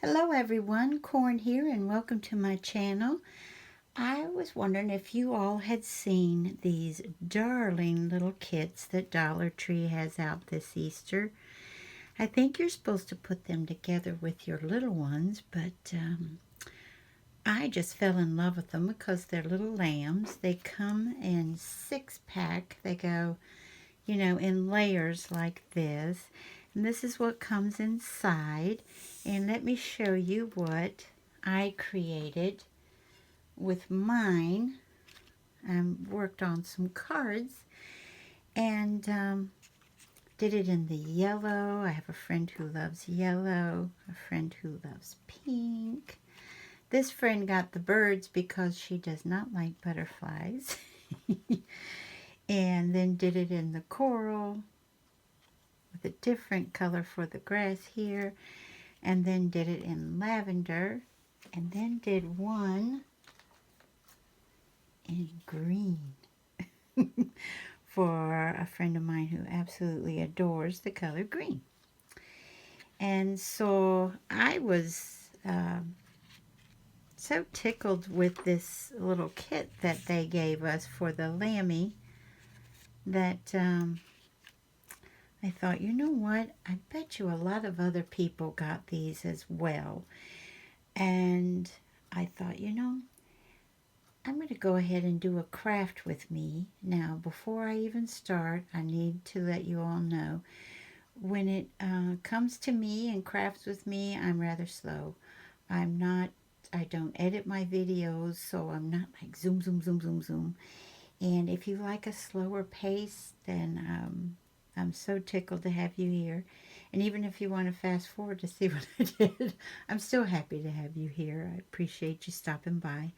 Hello everyone, Corn here and welcome to my channel. I was wondering if you all had seen these darling little kits that Dollar Tree has out this Easter. I think you're supposed to put them together with your little ones, but I just fell in love with them because they're little lambs. They come in 6-pack. They go, in layers like this. And this is what comes inside. And let me show you what I created with mine. I worked on some cards and did it in the yellow. I have a friend who loves yellow, a friend who loves pink. This friend got the birds because she does not like butterflies. And then did it in the coral with a different color for the grass here, and then did it in lavender, and then did one in green for a friend of mine who absolutely adores the color green. And so I was so tickled with this little kit that they gave us for the Lammy that I thought, you know what, I bet you a lot of other people got these as well. And I thought, I'm going to go ahead and do a craft with me. Now, before I even start, I need to let you all know, when it comes to me and crafts with me, I'm rather slow. I don't edit my videos, so I'm not like zoom, zoom, zoom, zoom, zoom. And if you like a slower pace, then I'm so tickled to have you here. And even if you want to fast forward to see what I did, I'm still happy to have you here. I appreciate you stopping by.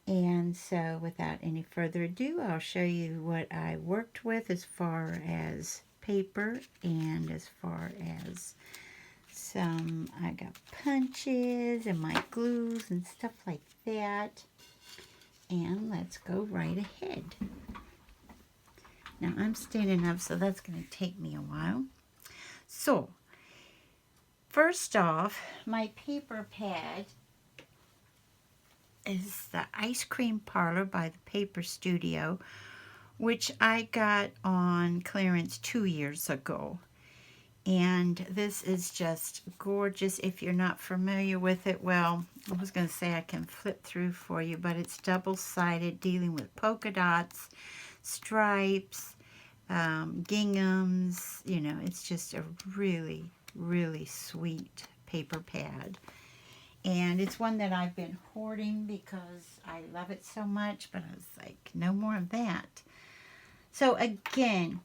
And so without any further ado, I'll show you what I worked with as far as paper and as far as I got punches and my glues and stuff like that. And let's go right ahead. Now I'm standing up, so that's going to take me a while. So, first off, my paper pad is the Ice Cream Parlor by the Paper Studio, which I got on clearance 2 years ago. And this is just gorgeous. If you're not familiar with it, well, I was going to say I can flip through for you, but it's double-sided, dealing with polka dots, stripes, ginghams. It's just a really, really sweet paper pad. And it's one that I've been hoarding because I love it so much, but I was like, no more of that. So again,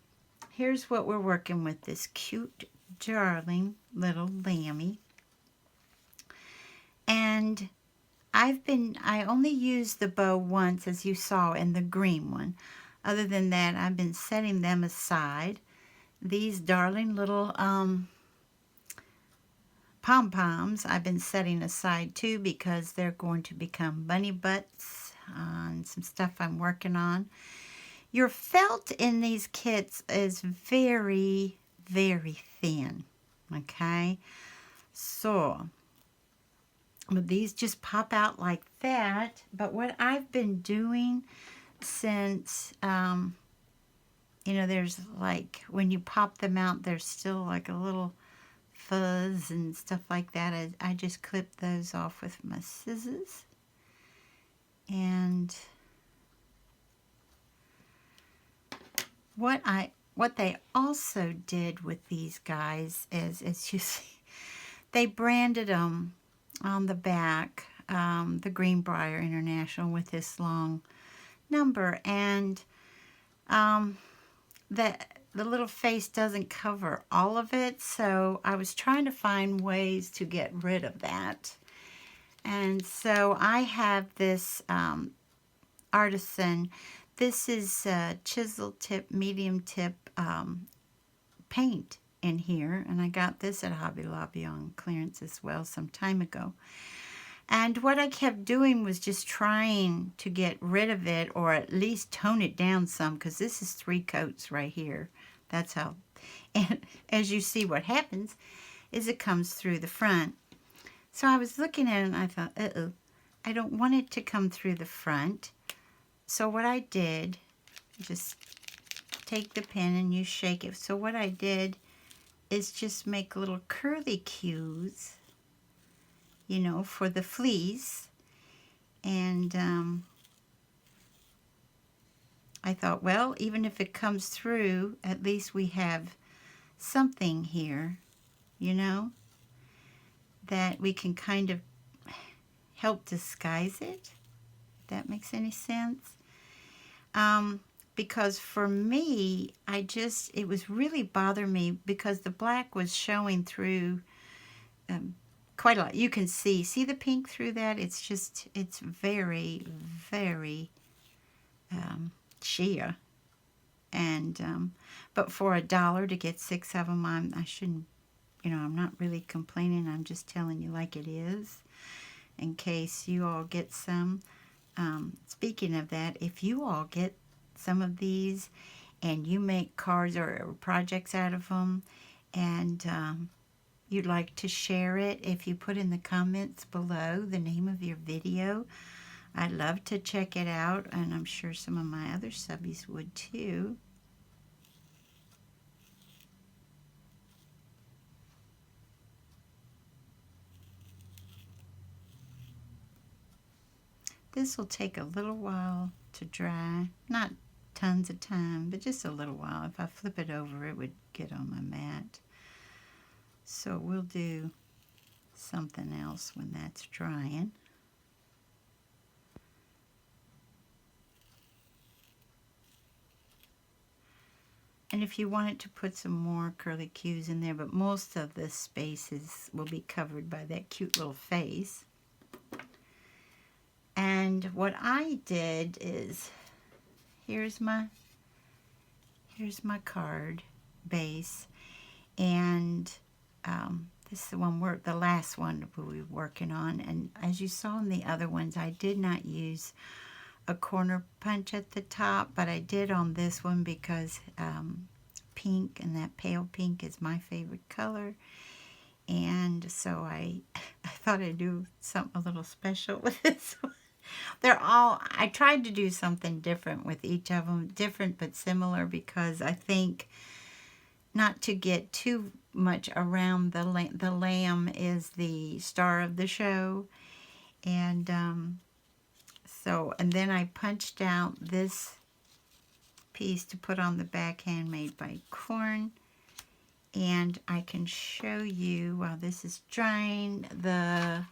here's what we're working with, this cute, darling little lammy. And I only used the bow once, as you saw in the green one. Other than that, I've been setting them aside. These darling little pom-poms I've been setting aside too, because they're going to become bunny butts on some stuff I'm working on. Your felt in these kits is very, very thin, okay? So, these just pop out like that. But what I've been doing since, there's like, when you pop them out, there's still like a little fuzz and stuff like that. I just clip those off with my scissors. And what they also did with these guys is, as you see, they branded them on the back, the Greenbrier International, with this long number, and the little face doesn't cover all of it, so I was trying to find ways to get rid of that. And so I have this Artisan. This is chisel tip, medium tip paint in here, and I got this at Hobby Lobby on clearance as well some time ago. And what I kept doing was just trying to get rid of it, or at least tone it down some, because this is 3 coats right here. That's how. And as you see, what happens is it comes through the front. So I was looking at it and I thought, uh-oh, I don't want it to come through the front. So what I did, just take the pin and you shake it. So what I did is just make little curly cues, you know, for the fleece. And I thought, well, even if it comes through, at least we have something here, you know, that we can kind of help disguise it, if that makes any sense. Because for me, it was really bothering me because the black was showing through quite a lot. You can see the pink through that? It's very, very sheer. And, but for $1 to get 6 of them, I shouldn't, you know, I'm not really complaining. I'm just telling you like it is in case you all get some. Speaking of that, if you all get some of these and you make cards or projects out of them and you'd like to share it, if you put in the comments below the name of your video, I'd love to check it out, and I'm sure some of my other subbies would too. This will take a little while to dry, not tons of time, but just a little while. If I flip it over, it would get on my mat. So we'll do something else when that's drying. And if you wanted to put some more curly cues in there, but most of the spaces will be covered by that cute little face. And what I did is, here's my card base, and this is the one the last one we'll be working on. And as you saw in the other ones, I did not use a corner punch at the top, but I did on this one because pink, and that pale pink is my favorite color. And so I thought I'd do something a little special with this one. I tried to do something different with each of them, different but similar, because I think not to get too much around the lamb is the star of the show. And and then I punched out this piece to put on the backhand made by Corn. And I can show you, while this is drying, the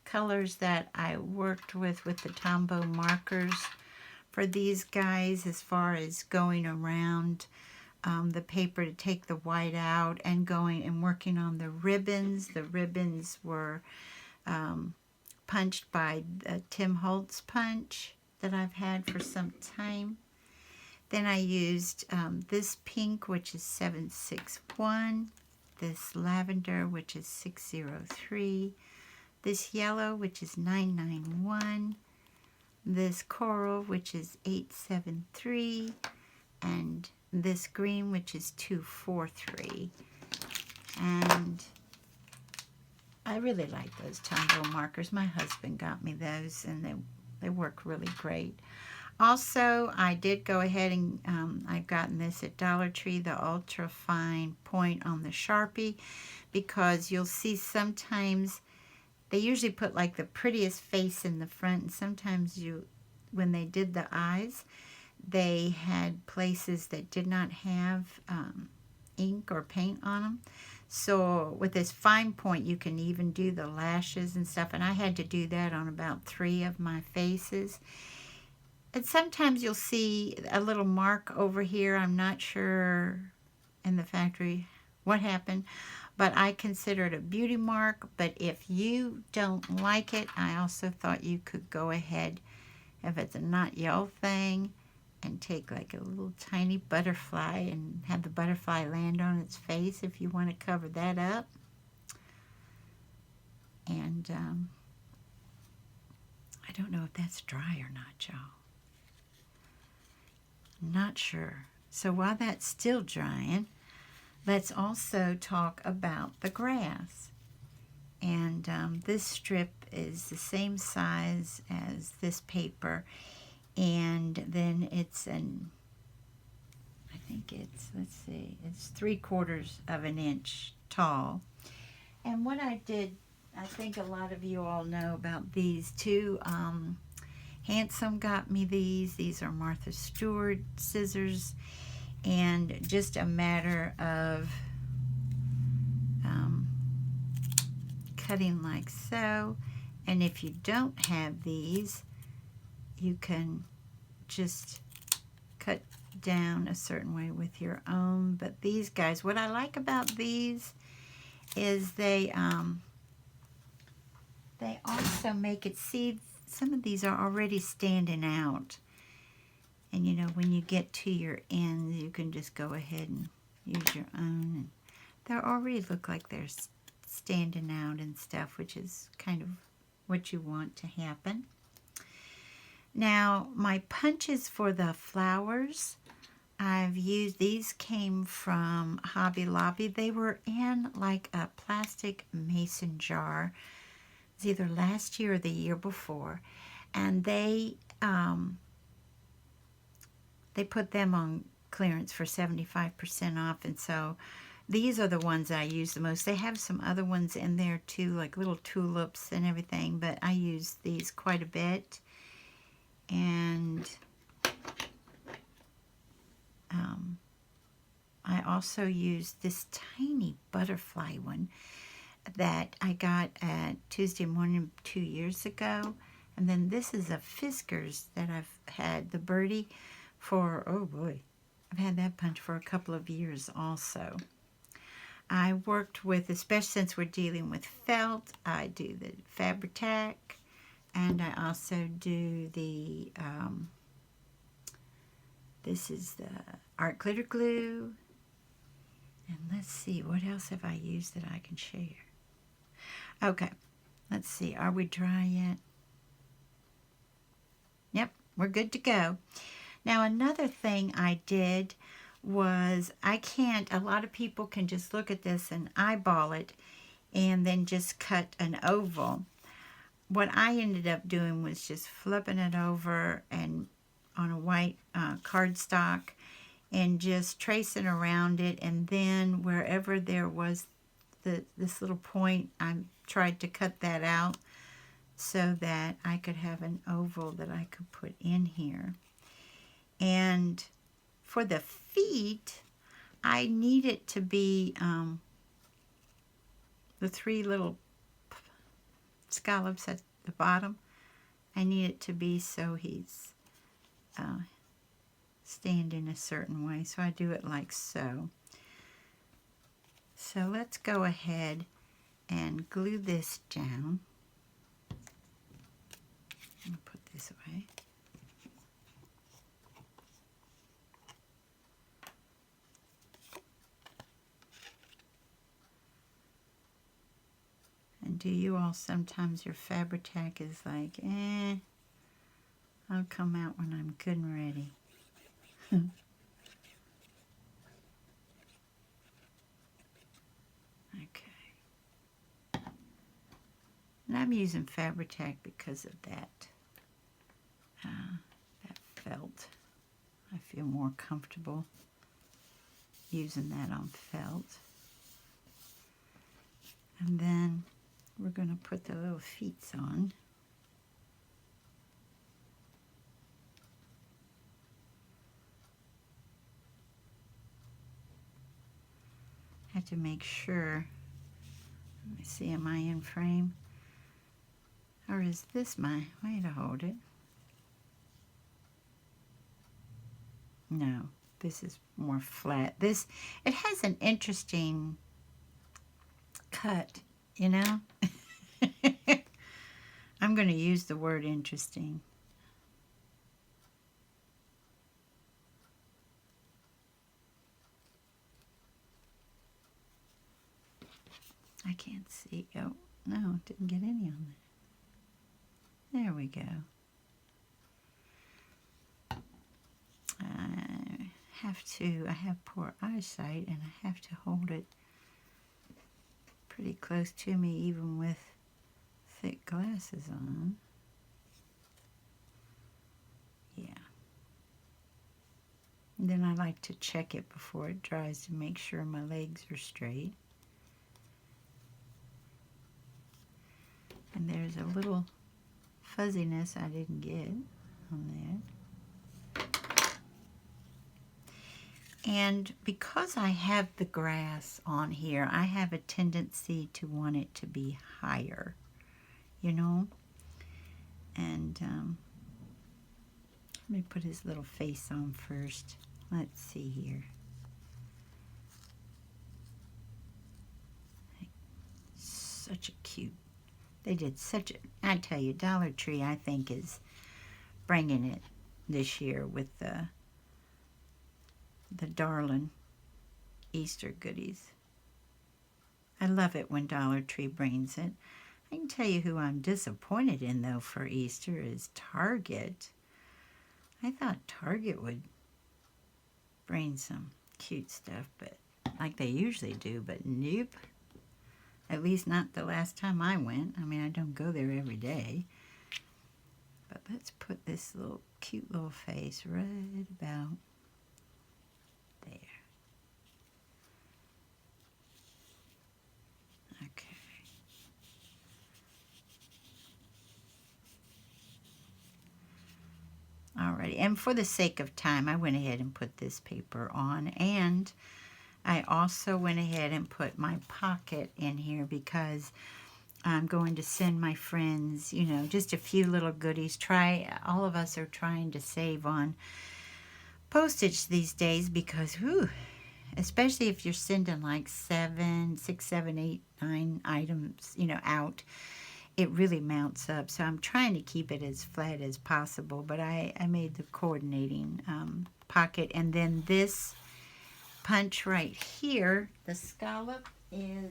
colors that I worked with the Tombow markers for these guys, as far as going around the paper to take the white out and going and working on the ribbons. The ribbons were punched by Tim Holtz punch that I've had for some time. Then I used this pink, which is 761, this lavender, which is 603, this yellow, which is 991, this coral, which is 873, and this green, which is 243. And I really like those Tombow markers. My husband got me those, and they work really great. Also, I did go ahead and I've gotten this at Dollar Tree, the Ultra Fine Point on the Sharpie, because you'll see sometimes they usually put like the prettiest face in the front, and sometimes when they did the eyes, they had places that did not have ink or paint on them. So with this fine point, you can even do the lashes and stuff, and I had to do that on about 3 of my faces. And sometimes you'll see a little mark over here. I'm not sure in the factory what happened, but I consider it a beauty mark. But if you don't like it, I also thought you could go ahead, if it's a not y'all thing, and take like a little tiny butterfly and have the butterfly land on its face if you want to cover that up. And I don't know if that's dry or not, y'all. Not sure. So while that's still drying, let's also talk about the grass. And this strip is the same size as this paper, and then it's I think it's, let's see, it's 3/4 of an inch tall. And what I did, I think a lot of you all know about these two. Handsome got me these. These are Martha Stewart scissors, and just a matter of cutting like so. And if you don't have these, you can just cut down a certain way with your own. But these guys, what I like about these is they also make it, see, some of these are already standing out. And you know, when you get to your ends, you can just go ahead and use your own. And they already look like they're standing out and stuff, which is kind of what you want to happen. Now, my punches for the flowers, I've used, these came from Hobby Lobby. They were in like a plastic mason jar. It's either last year or the year before. And they put them on clearance for 75% off. And so these are the ones I use the most. They have some other ones in there too, like little tulips and everything, but I use these quite a bit. And I also use this tiny butterfly one that I got at Tuesday Morning 2 years ago. And then this is a Fiskars that I've had, the birdie, for, oh boy, I've had that punch for a couple of years also. I worked with, especially since we're dealing with felt, I do the Fabri-Tac, and I also do the, this is the Art Glitter Glue. And let's see, what else have I used that I can share? Okay, let's see, are we dry yet? Yep, we're good to go. Now, another thing I did was, a lot of people can just look at this and eyeball it and then just cut an oval. What I ended up doing was just flipping it over and on a white cardstock and just tracing around it, and then wherever there was this little point, I tried to cut that out so that I could have an oval that I could put in here. And for the feet, I need it to be the 3 little scallops at the bottom. I need it to be so he's standing a certain way. So I do it like so. So let's go ahead and glue this down. I'm going to put this away. And do you all, sometimes your Fabri-Tac is like, I'll come out when I'm good and ready. Okay. And I'm using Fabri-Tac because of that felt. I feel more comfortable using that on felt. And then we're going to put the little feet on. Have to make sure. Let me see, am I in frame? Or is this my way to hold it? No, this is more flat. This, it has an interesting cut, you know? I'm going to use the word interesting. I can't see. Oh, no, didn't get any on there. There we go. I have poor eyesight, and I have to hold it pretty close to me even with thick glasses on. Yeah. And then I like to check it before it dries to make sure my legs are straight. And there's a little fuzziness I didn't get on there. And because I have the grass on here, I have a tendency to want it to be higher, you know? And let me put his little face on first. Let's see here. Such a cute. They did such a, I tell you, Dollar Tree, I think, is bringing it this year with the darling Easter goodies. I love it when Dollar Tree brings it. I can tell you who I'm disappointed in, though, for Easter is Target. I thought Target would bring some cute stuff, but like they usually do, but nope. At least not the last time I went. I mean, I don't go there every day. But let's put this little cute little face right about there. Okay. Alrighty, and for the sake of time, I went ahead and put this paper on, and I also went ahead and put my pocket in here because I'm going to send my friends, you know, just a few little goodies. All of us are trying to save on postage these days because, whew, especially if you're sending like 6, 7, 8, 9 items, you know, out, it really mounts up. So I'm trying to keep it as flat as possible, but I made the coordinating pocket. And then this punch right here, the scallop, is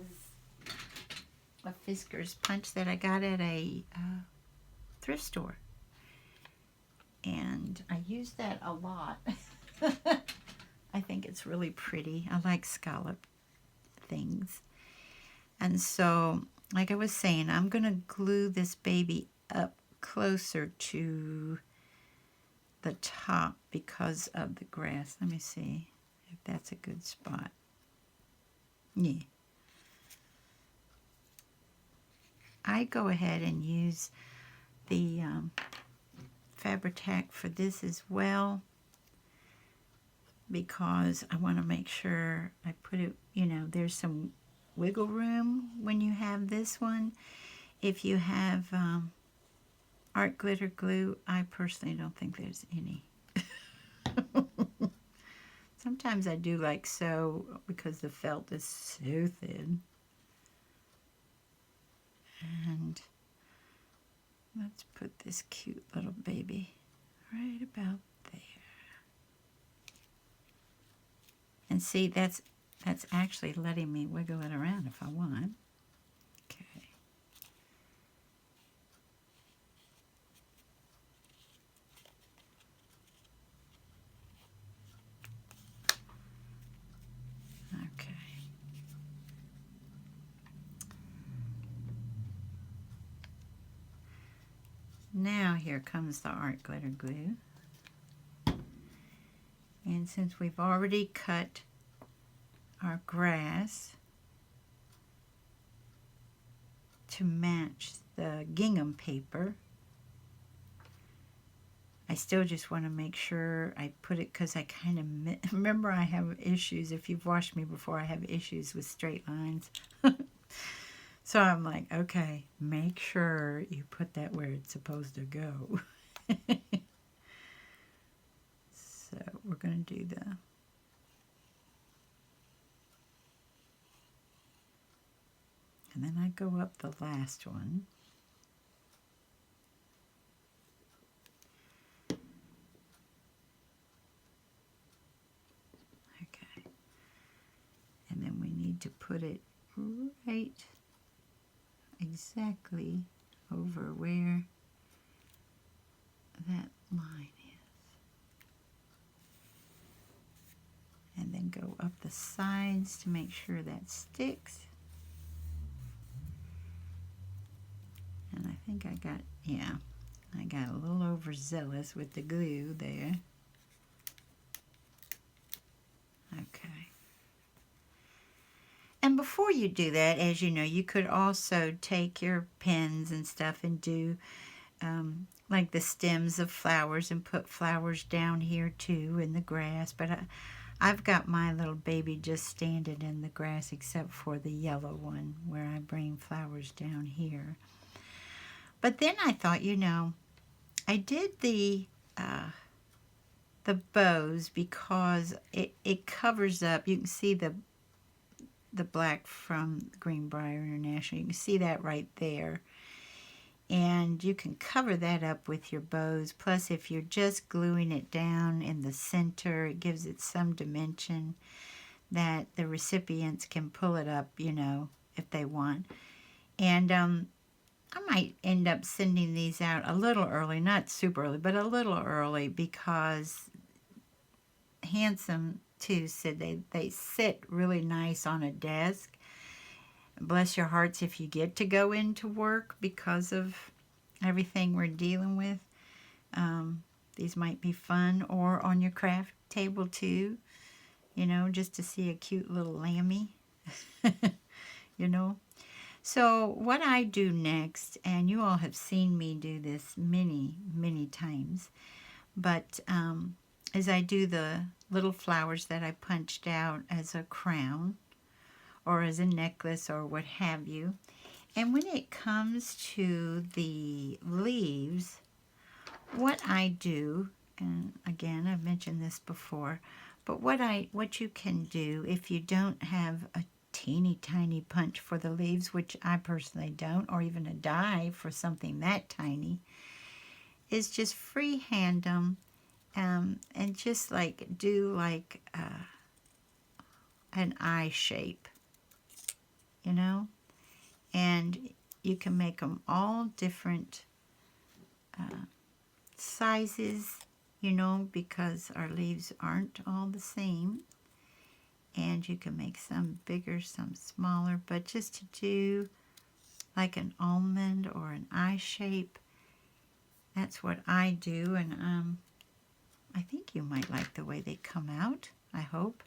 a Fisker's punch that I got at a thrift store. And I use that a lot. I think it's really pretty. I like scallop things. And so, like I was saying, I'm going to glue this baby up closer to the top because of the grass. Let me see if that's a good spot. Yeah. I go ahead and use the Fabri-Tac for this as well because I want to make sure I put it, you know, there's some wiggle room when you have this one. If you have art glitter glue, I personally don't think there's any. Sometimes I do like so because the felt is so thin. And let's put this cute little baby right about there. And see, that's actually letting me wiggle it around if I want. Okay. Okay. Now here comes the art glitter glue. And since we've already cut our grass to match the gingham paper, I still just want to make sure I put it, because I kind of remember I have issues. If you've watched me before, I have issues with straight lines. So I'm like, okay, make sure you put that where it's supposed to go. So we're going to do the and then I go up the last one. Okay. And then we need to put it right exactly over where that line is. And then go up the sides to make sure that sticks. think I got, yeah, I got a little overzealous with the glue there. Okay. And before you do that, as you know, you could also take your pens and stuff and do like the stems of flowers and put flowers down here too in the grass. But I've got my little baby just standing in the grass except for the yellow one where I bring flowers down here. But then I thought, you know, I did the bows because it covers up. You can see the black from Greenbrier International. You can see that right there. And you can cover that up with your bows. Plus, if you're just gluing it down in the center, it gives it some dimension that the recipients can pull it up, you know, if they want. And I might end up sending these out a little early, not super early, but a little early, because Handsome too said they sit really nice on a desk. Bless your hearts if you get to go into work because of everything we're dealing with. These might be fun, or on your craft table too, you know, just to see a cute little lammy, you know. So what I do next, and you all have seen me do this many, many times, but is I do the little flowers that I punched out as a crown or as a necklace or what have you. And when it comes to the leaves, what I do, and again, I've mentioned this before, but what you can do if you don't have a teeny tiny punch for the leaves, which I personally don't, or even a die for something that tiny, is just freehand them and just like do like an eye shape, you know, and you can make them all different sizes, you know, because our leaves aren't all the same. And you can make some bigger, some smaller, but just to do like an almond or an eye shape, that's what I do. And I think you might like the way they come out, I hope.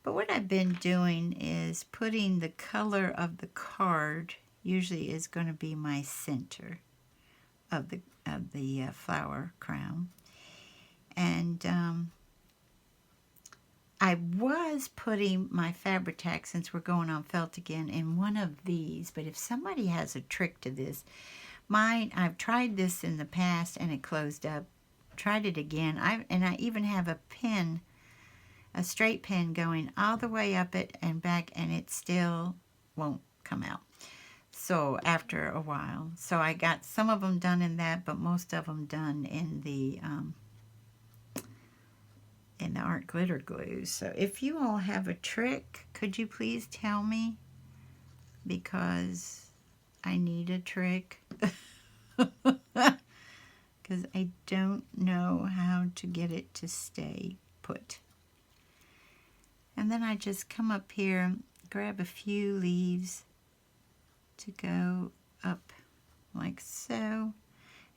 But what I've been doing is putting the color of the card, usually is going to be my center of the flower crown. And I was putting my Fabri-Tac, since we're going on felt again, in one of these. But if somebody has a trick to this, I've tried this in the past and it closed up. Tried it again. I even have a pin, a straight pin going all the way up it and back, and it still won't come out. So after a while, so I got some of them done in that, but most of them done in the art glitter glue. So if you all have a trick, could you please tell me? Because I need a trick. Because I don't know how to get it to stay put. And then I just come up here, grab a few leaves to go up like so,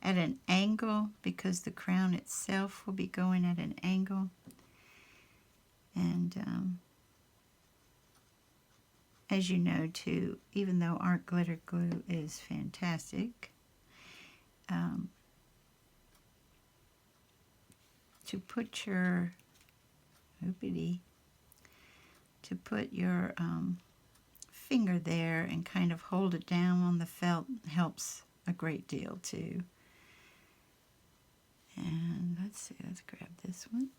at an angle, because the crown itself will be going at an angle. And as you know too, even though art glitter glue is fantastic, to put your finger there and kind of hold it down on the felt helps a great deal too. And let's see, let's grab this one.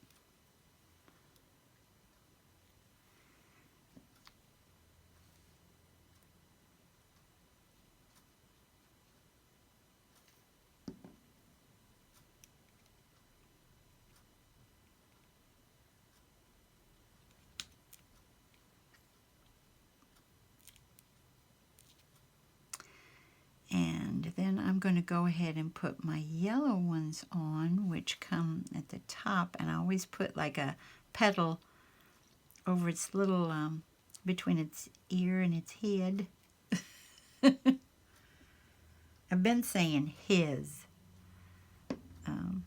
And then I'm going to go ahead and put my yellow ones on, which come at the top. And I always put like a petal over its little, between its ear and its head. I've been saying his. I'm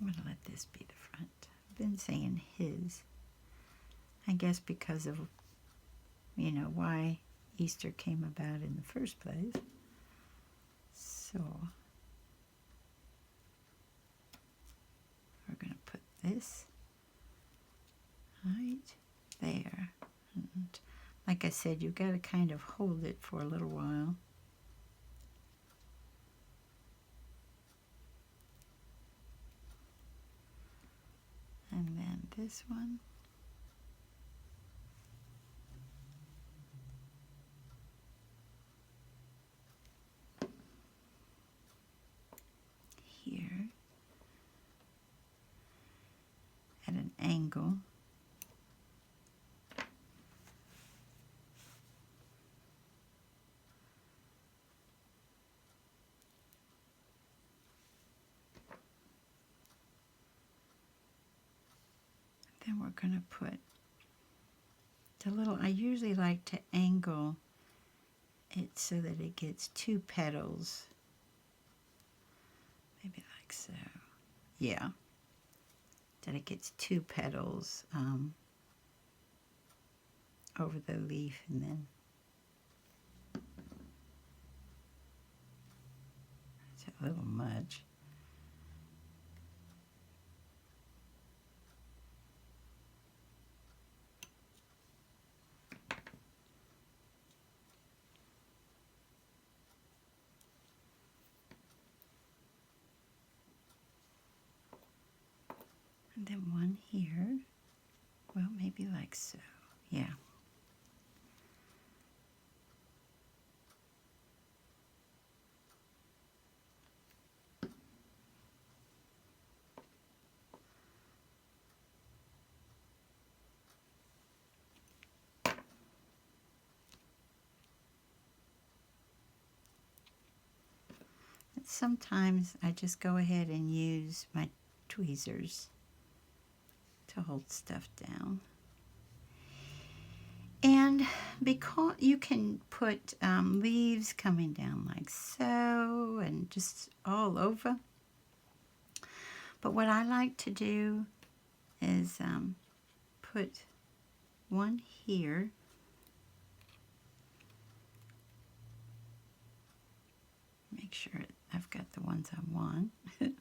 going to let this be the front. I've been saying his. I guess because of, you know, why Easter came about in the first place. So we're going to put this right there. And like I said, you've got to kind of hold it for a little while. And then this one. Here. At an angle. Then we're going to put the little, I usually like to angle it so that it gets 2 petals. Maybe like so. Yeah. That it gets 2 petals over the leaf, and then it's a little much. And then one here. Well, maybe like so. Yeah. Sometimes I just go ahead and use my tweezers to hold stuff down. And because you can put leaves coming down like so and just all over. But what I like to do is put one here. Make sure I've got the ones I want. And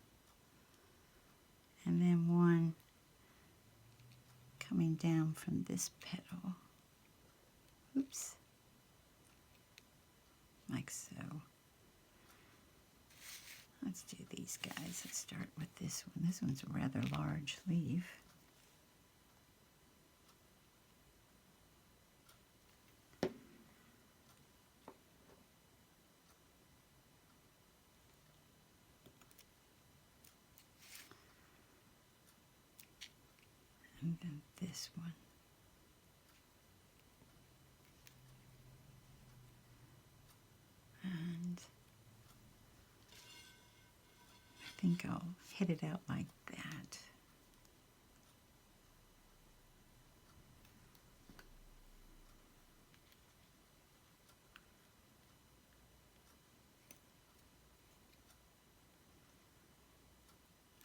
then one coming down from this petal. Oops. Like so. Let's do these guys. Let's start with this one. This one's a rather large leaf. And then this one. And I think I'll hit it out like that.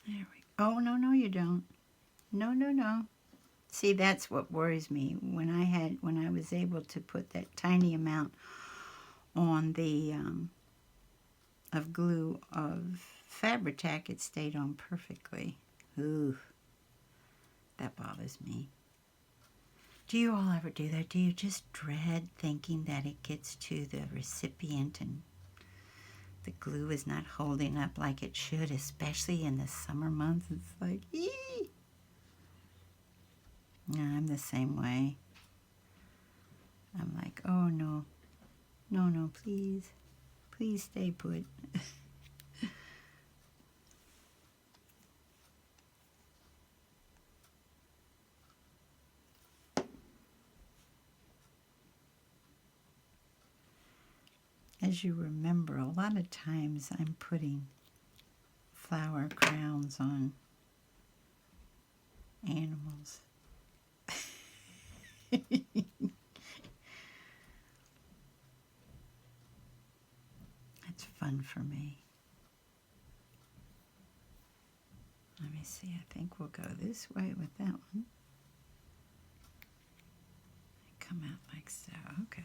There we go. Oh, no, you don't. No. See, that's what worries me. When I was able to put that tiny amount on the of glue of Fabri-Tac, it stayed on perfectly. Ooh, that bothers me. Do you all ever do that? Do you just dread thinking that it gets to the recipient and the glue is not holding up like it should, especially in the summer months? It's like, ee! Yeah, I'm the same way. I'm like, oh no, please stay put. As you remember, a lot of times I'm putting flower crowns on animals. That's fun for me. Let me see, I think we'll go this way with that one. Come out like so, okay.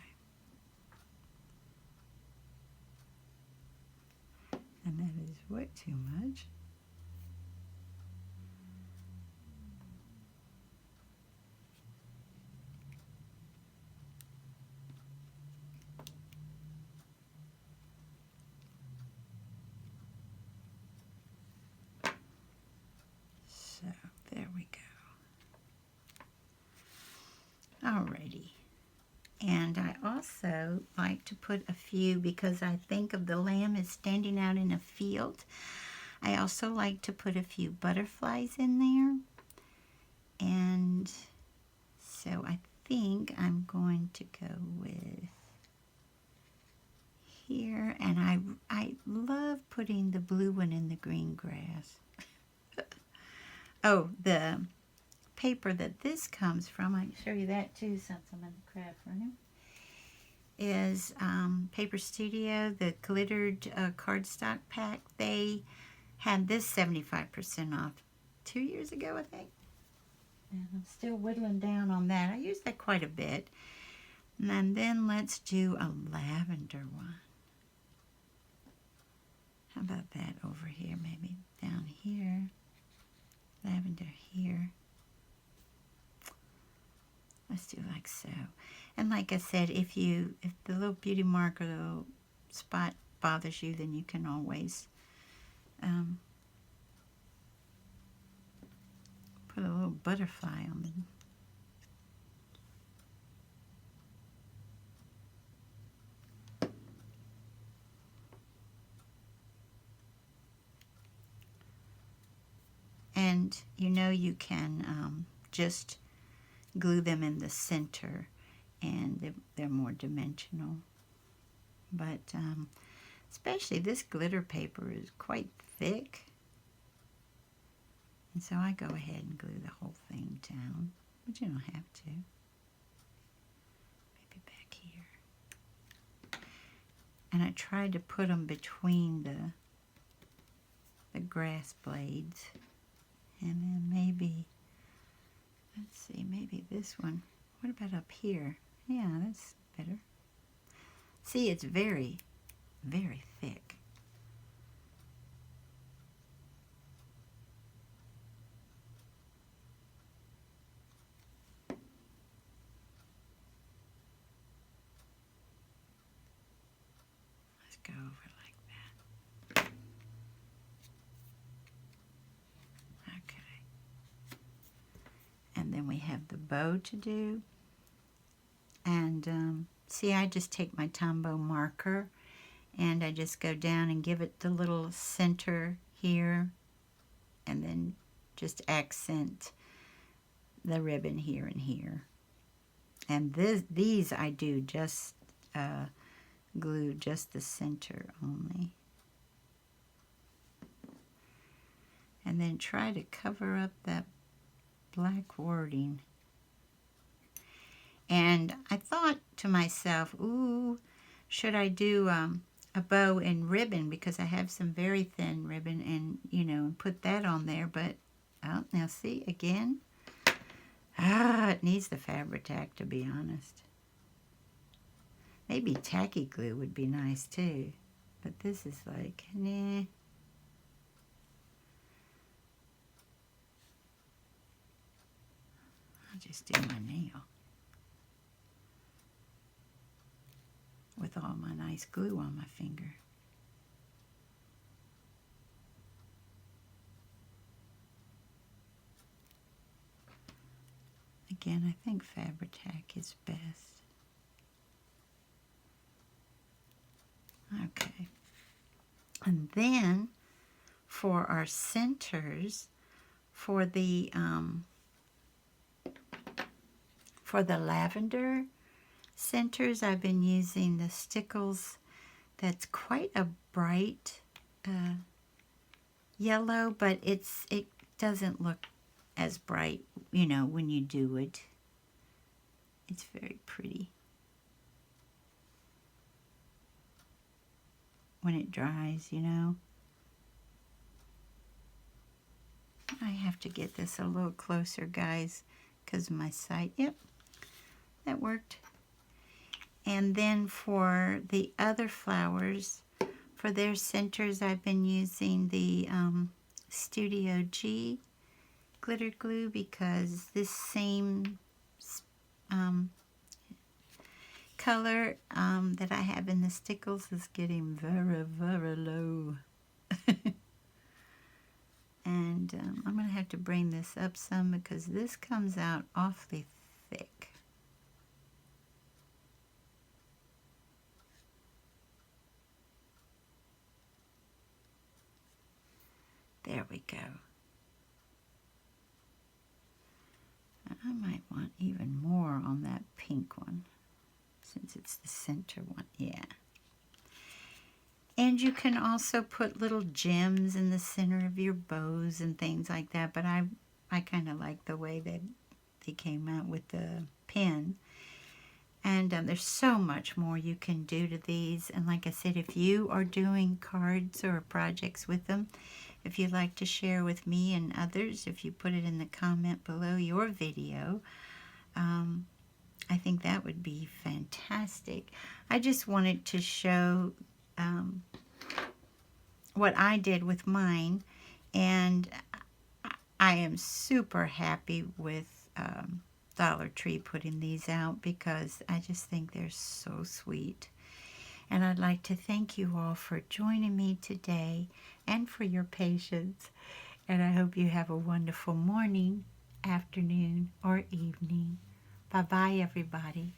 And that is way too much. So, there we go. Alrighty. And I also like to put a few, because I think of the lamb as standing out in a field. I also like to put a few butterflies in there. And so I think I'm going to go with here. And I love putting the blue one in the green grass. Oh, the paper that this comes from, I can show you that too since I'm in the craft room, is Paper Studio, the glittered cardstock pack. They had this 75% off 2 years ago, I think. And I'm still whittling down on that. I use that quite a bit. And then let's do a lavender one. How about that over here, maybe down here. Lavender here. Let's do like so. And like I said, if the little beauty mark or the little spot bothers you, then you can always put a little butterfly on them. And you know, you can just glue them in the center, and they're more dimensional. But especially this glitter paper is quite thick, and so I go ahead and glue the whole thing down, but you don't have to. Maybe back here. And I tried to put them between the grass blades, and then maybe, let's see, maybe this one. What about up here? Yeah, that's better. See, it's very, very thick. Let's go over like that. Okay. And then we have the bow to do. And see, I just take my Tombow marker and I just go down and give it the little center here, and then just accent the ribbon here and here. And these I do just glue just the center only. And then try to cover up that black wording. And I thought to myself, ooh, should I do a bow in ribbon, because I have some very thin ribbon, and you know, and put that on there. But oh, now see again, it needs the Fabri-Tac, to be honest. Maybe tacky glue would be nice too, but this is like, nah. I'll just do my nail with all my nice glue on my finger. Again, I think Fabri-Tac is best. Okay. And then for our centers, for the lavender centers, I've been using the Stickles. That's quite a bright yellow, but it doesn't look as bright, you know, when you do it. It's very pretty. when it dries, you know. I have to get this a little closer, guys, because of my sight. Yep, that worked. And then for the other flowers, for their centers, I've been using the Studio G glitter glue because this same color that I have in the stickles is getting very, very low. And I'm going to have to bring this up some because this comes out awfully thick. There we go. I might want even more on that pink one since it's the center one. Yeah. And you can also put little gems in the center of your bows and things like that. But I kind of like the way that they came out with the pen. And there's so much more you can do to these. And like I said, if you are doing cards or projects with them, if you'd like to share with me and others, if you put it in the comment below your video, I think that would be fantastic. I just wanted to show what I did with mine, and I am super happy with Dollar Tree putting these out because I just think they're so sweet. And I'd like to thank you all for joining me today and for your patience. And I hope you have a wonderful morning, afternoon, or evening. Bye-bye, everybody.